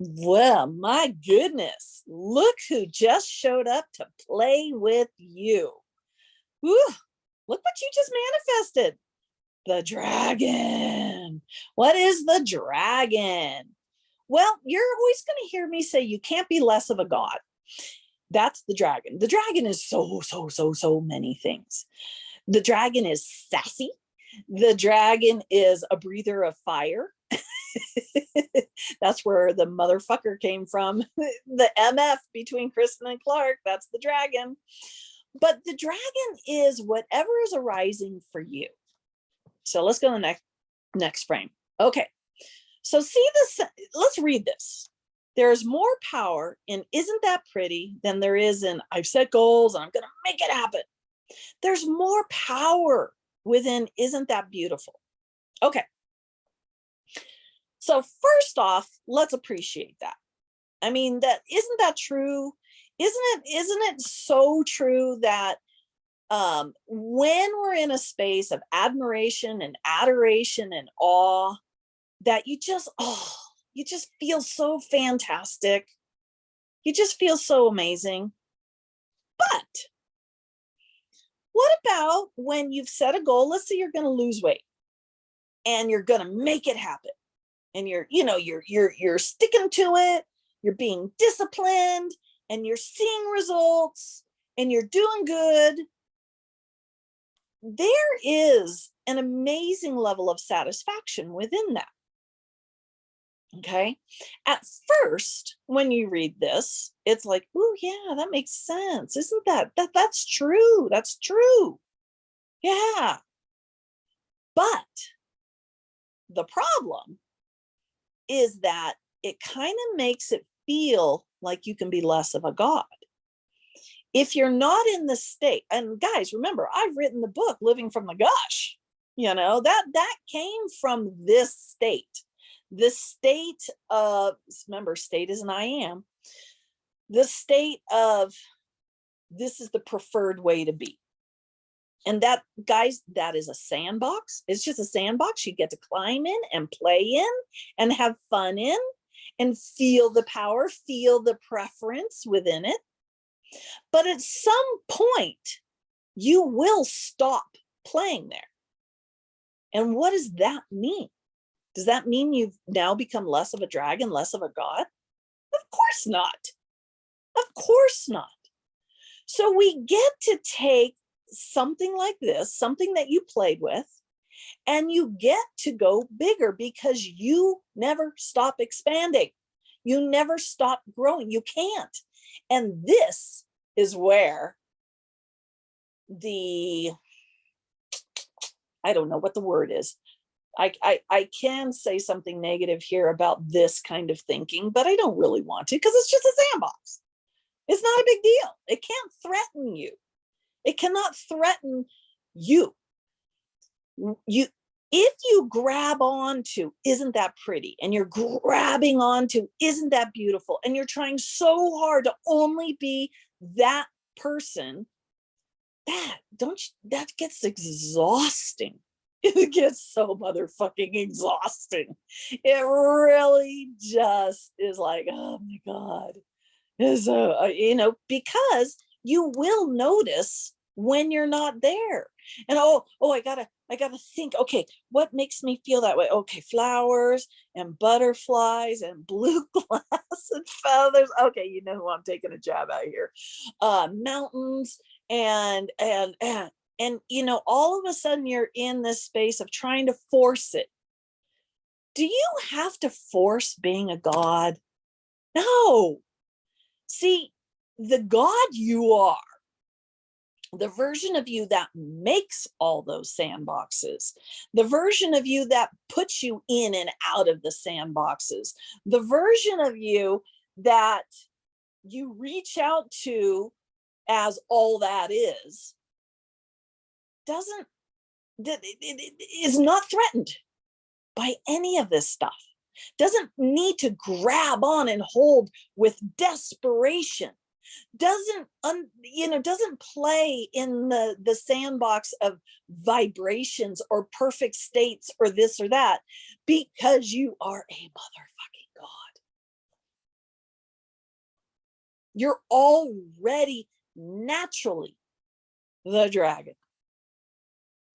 Well, my goodness, look who just showed up to play with you. Whew, look what you just manifested. The dragon. What is the dragon? Well, you're always going to hear me say you can't be less of a god. That's the dragon. The dragon is so many things. The dragon is sassy. The dragon is a breather of fire. That's where the motherfucker came from. The MF between Kristen and Clark, that's the dragon. But the dragon is whatever is arising for you. So let's go to the next frame. Okay. So see this, let's read this. There's more power in isn't that pretty than there is in I've set goals and I'm going to make it happen. There's more power within isn't that beautiful. Okay. So first off, let's appreciate that. I mean, that isn't that true? Isn't it so true that when we're in a space of admiration and adoration and awe, that you just feel so fantastic. You just feel so amazing. But what about when you've set a goal? Let's say you're going to lose weight and you're going to make it happen. And you're sticking to it, you're being disciplined, and you're seeing results, and you're doing good. There is an amazing level of satisfaction within that. Okay. At first, when you read this, it's like, oh yeah, that makes sense. Isn't that's true? That's true. Yeah. But the problem is that it kind of makes it feel like you can be less of a god. If you're not in the state, and guys, remember, I've written the book, Living from the Gush, that came from this state of, remember, state is an I am, the state of this is the preferred way to be. And that, guys, that is a sandbox. It's just a sandbox you get to climb in and play in and have fun in and feel the power, feel the preference within it. But at some point, you will stop playing there. And what does that mean? Does that mean you've now become less of a dragon, less of a god? Of course not. Of course not. So we get to take something like this, something that you played with, and you get to go bigger because you never stop expanding. You never stop growing. You can't. And this is where I don't know what the word is. I can say something negative here about this kind of thinking, but I don't really want to because it's just a sandbox. It's not a big deal. It can't threaten you. It cannot threaten you. If you grab onto isn't that pretty, and you're grabbing onto isn't that beautiful, and you're trying so hard to only be that person, that gets exhausting. It gets so motherfucking exhausting. It really just is like, oh my God. Is because you will notice when you're not there. And I gotta think, okay, what makes me feel that way? Okay, flowers and butterflies and blue glass and feathers. Okay, you know who I'm taking a jab out here. Mountains and all of a sudden you're in this space of trying to force it. Do you have to force being a god? No. See, the God you are, the version of you that makes all those sandboxes, the version of you that puts you in and out of the sandboxes, the version of you that you reach out to as all that is is not threatened by any of this stuff. Doesn't need to grab on and hold with desperation, doesn't play in the sandbox of vibrations or perfect states or this or that, because you are a motherfucking god. You're already naturally the dragon,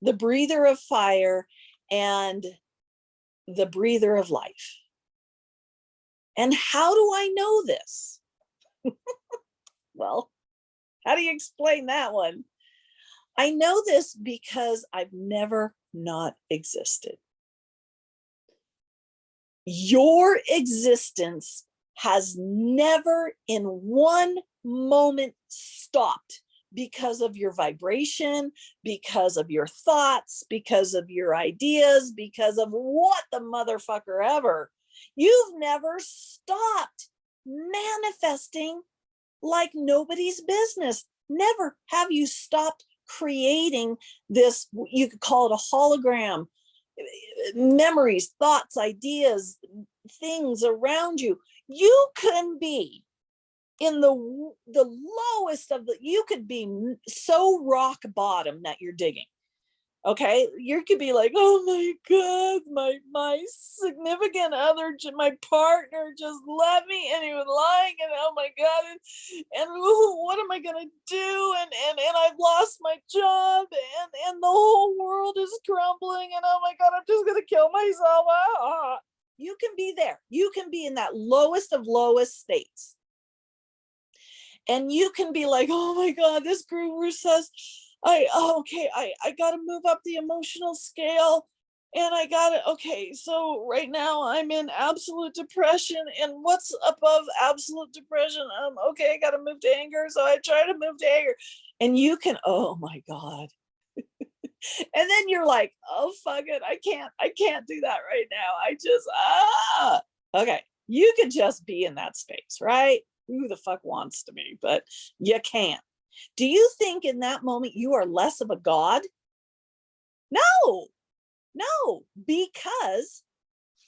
the breather of fire and the breather of life. And how do I know this? Well, how do you explain that one? I know this because I've never not existed. Your existence has never in one moment stopped because of your vibration, because of your thoughts, because of your ideas, because of what the motherfucker ever. You've never stopped manifesting like nobody's business. Never have you stopped creating this, you could call it a hologram, memories, thoughts, ideas, things around you. You can be in the lowest of the, you could be so rock bottom that you're digging. Okay, you could be like, oh my god, my significant other, my partner just left me and he was lying, and oh my god, and ooh, what am I gonna do, and I've lost my job, and the whole world is crumbling, and oh my god, I'm just gonna kill myself. You can be there, you can be in that lowest of lowest states, and you can be like, oh my god, this guru says I gotta move up the emotional scale, and I gotta, okay, so right now I'm in absolute depression, and what's above absolute depression? Okay, I gotta move to anger, so I try to move to anger, and you can, oh my god, and then you're like, oh fuck it, I can't do that right now, I just okay, you could just be in that space, right? Who the fuck wants to be, but you can't. Do you think in that moment you are less of a god? No, no, because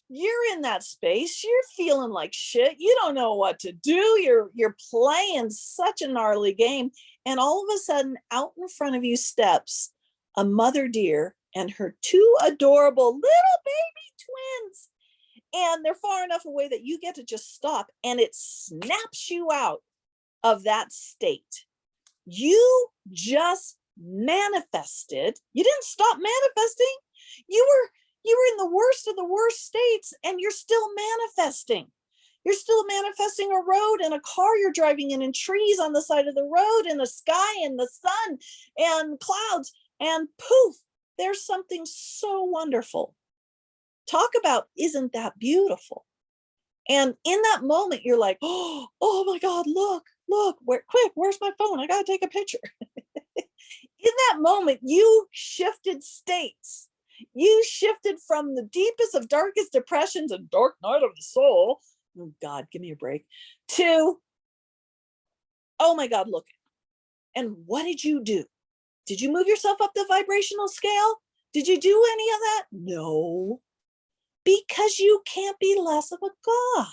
you're in that space, you're feeling like shit, you don't know what to do, you're playing such a gnarly game, and all of a sudden out in front of you steps a mother deer and her two adorable little baby twins, and they're far enough away that you get to just stop, and it snaps you out of that state. You just manifested. You didn't stop manifesting. You were in the worst of the worst states, and you're still manifesting. You're still manifesting a road and a car you're driving in, and trees on the side of the road, and the sky and the sun and clouds, and poof, there's something so wonderful. Talk about, isn't that beautiful? And in that moment, you're like, oh my God, look, quick, where's my phone? I gotta take a picture. In that moment, you shifted states. You shifted from the deepest of darkest depressions and dark night of the soul. Oh God, give me a break. To, oh my God, look. And what did you do? Did you move yourself up the vibrational scale? Did you do any of that? No, because you can't be less of a God.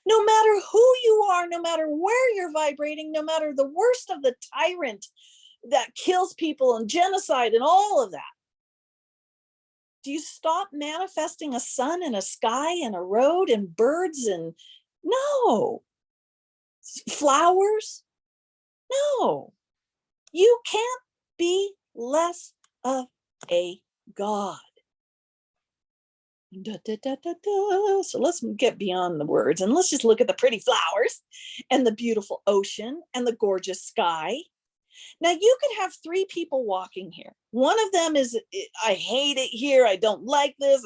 No matter who you are, no matter where you're vibrating, no matter the worst of the tyrant that kills people and genocide and all of that, do you stop manifesting a sun and a sky and a road and birds and no flowers? No, you can't be less of a God. Da, da, da, da, da. So let's get beyond the words and let's just look at the pretty flowers and the beautiful ocean and the gorgeous sky. Now you could have three people walking here. One of them is, I hate it here, I don't like this,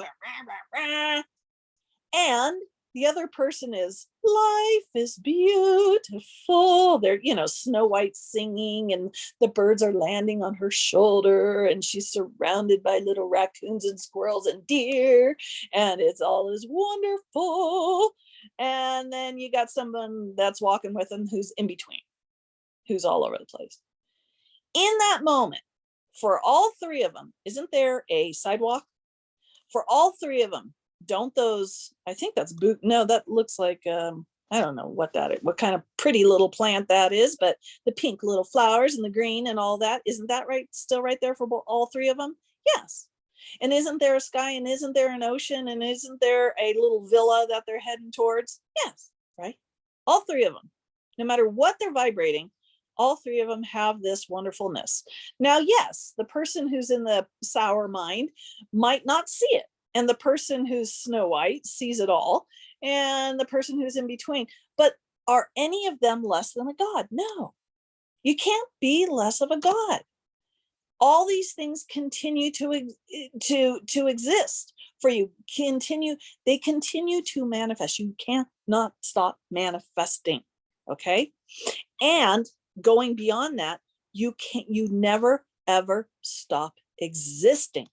and the other person is, life is beautiful. They're, Snow White singing, and the birds are landing on her shoulder, and she's surrounded by little raccoons and squirrels and deer, and it's all is wonderful. And then you got someone that's walking with them who's in between, who's all over the place. In that moment, for all three of them, isn't there a sidewalk? For all three of them, don't those, I think that's boot, no, that looks like, I don't know what what kind of pretty little plant that is, but the pink little flowers and the green and all that, isn't that right, still right there for all three of them? Yes. And isn't there a sky, and isn't there an ocean, and isn't there a little villa that they're heading towards? Yes, right? All three of them. No matter what they're vibrating, all three of them have this wonderfulness. Now, yes, the person who's in the sour mind might not see it. And the person who's Snow White sees it all. And the person who's in between. But are any of them less than a god? No. You can't be less of a god. All these things continue to exist for you. They continue to manifest. You can't not stop manifesting. Okay. And going beyond that, you never ever stop existing.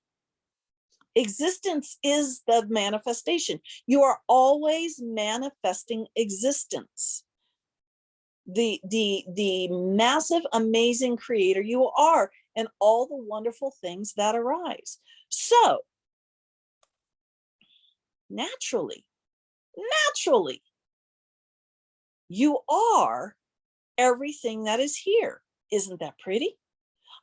Existence is the manifestation. You are always manifesting existence. The massive, amazing creator you are, and all the wonderful things that arise. So naturally, you are everything that is here. Isn't that pretty?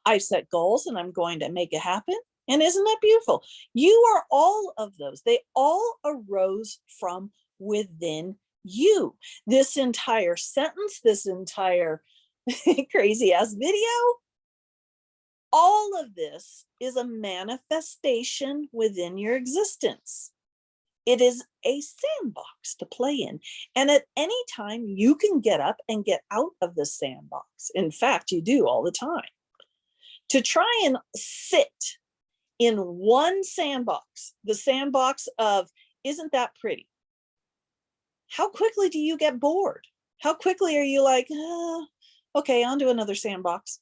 I've set goals and I'm going to make it happen. And isn't that beautiful? You are all of those. They all arose from within you. This entire sentence, this entire crazy ass video, all of this is a manifestation within your existence. It is a sandbox to play in. And at any time, you can get up and get out of the sandbox. In fact, you do all the time. To try and sit in one sandbox, the sandbox of, isn't that pretty? How quickly do you get bored? How quickly are you like, okay, on to another sandbox?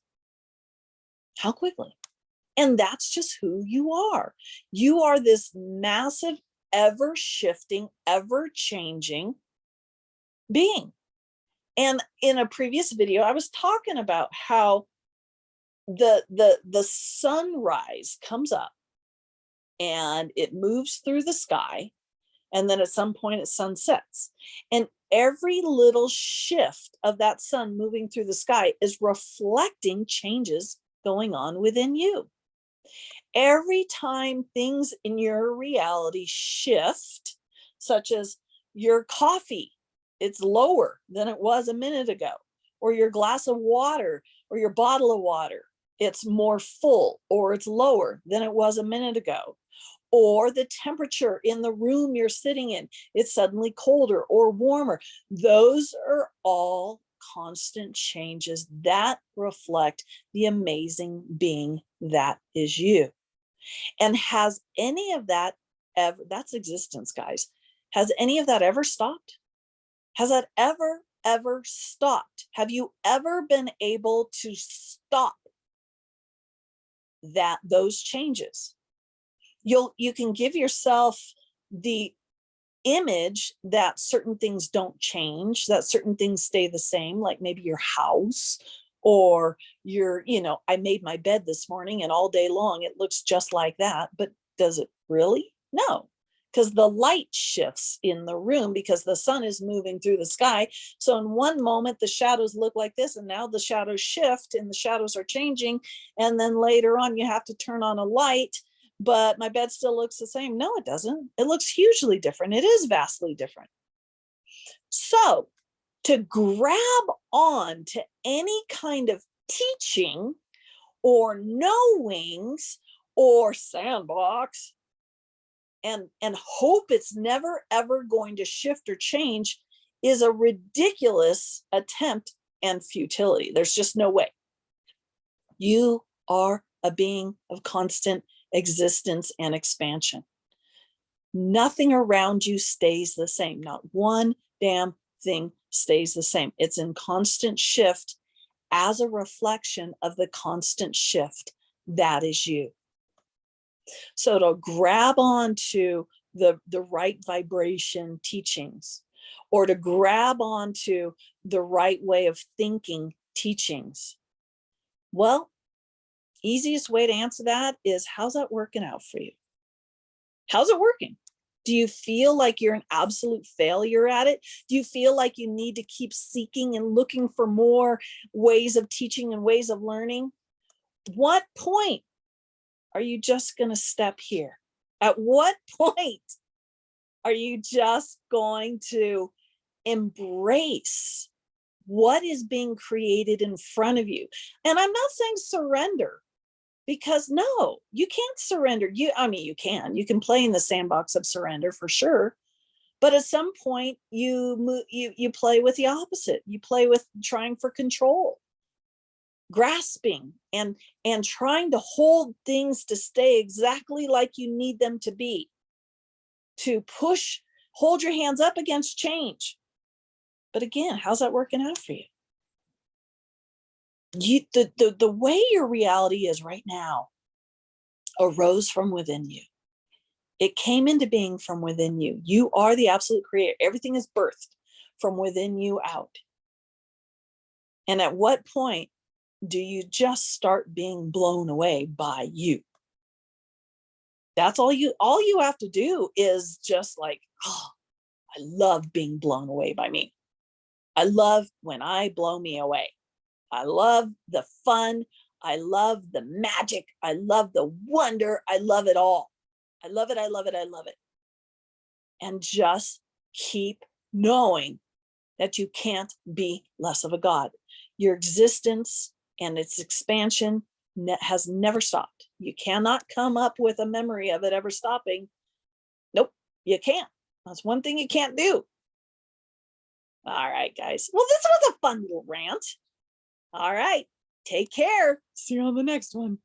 How quickly? And that's just who you are. You are this massive, ever shifting, ever changing being. And in a previous video, I was talking about how the sunrise comes up and it moves through the sky, and then at some point it sunsets, and every little shift of that sun moving through the sky is reflecting changes going on within you. Every time things in your reality shift, such as your coffee, it's lower than it was a minute ago, or your glass of water or your bottle of water, it's more full or it's lower than it was a minute ago. Or the temperature in the room you're sitting in, it's suddenly colder or warmer. Those are all constant changes that reflect the amazing being that is you. And has any of that ever, that's existence, guys. Has any of that ever stopped? Has that ever stopped? Have you ever been able to stop those changes? You can give yourself the image that certain things don't change, that certain things stay the same, like maybe your house or I made my bed this morning and all day long it looks just like that. But does it really? No, because the light shifts in the room because the sun is moving through the sky. So in one moment, the shadows look like this, and now the shadows shift and the shadows are changing. And then later on, you have to turn on a light, but my bed still looks the same. No, it doesn't. It looks hugely different. It is vastly different. So to grab on to any kind of teaching or knowings or sandbox and hope it's never ever going to shift or change is a ridiculous attempt and futility. There's just no way. You are a being of constant existence and expansion. Nothing around you stays the same. Not one damn thing stays the same. It's in constant shift as a reflection of the constant shift that is you. So to grab onto the right vibration teachings, or to grab onto the right way of thinking teachings, well, easiest way to answer that is, how's that working out for you? How's it working? Do you feel like you're an absolute failure at it? Do you feel like you need to keep seeking and looking for more ways of teaching and ways of learning? What point are you just going to step here? At what point are you just going to embrace what is being created in front of you. And I'm not saying surrender, because no, you can't surrender. I mean, you can play in the sandbox of surrender for sure. But at some point you play with the opposite. You play with trying for control, grasping, and trying to hold things to stay exactly like you need them to be, to hold your hands up against change. But again, how's that working out for you? The way your reality is right now arose from within you. It came into being from within you. You are the absolute creator. Everything is birthed from within you out. And at what point do you just start being blown away by you? That's all you have to do is just like, oh, I love being blown away by me. I love when I blow me away. I love the fun. I love the magic. I love the wonder. I love it all. I love it. I love it. I love it. And just keep knowing that you can't be less of a God. Your existence and its expansion has never stopped. You cannot come up with a memory of it ever stopping. Nope, you can't. That's one thing you can't do. All right, guys. Well, this was a fun little rant. All right. Take care. See you on the next one.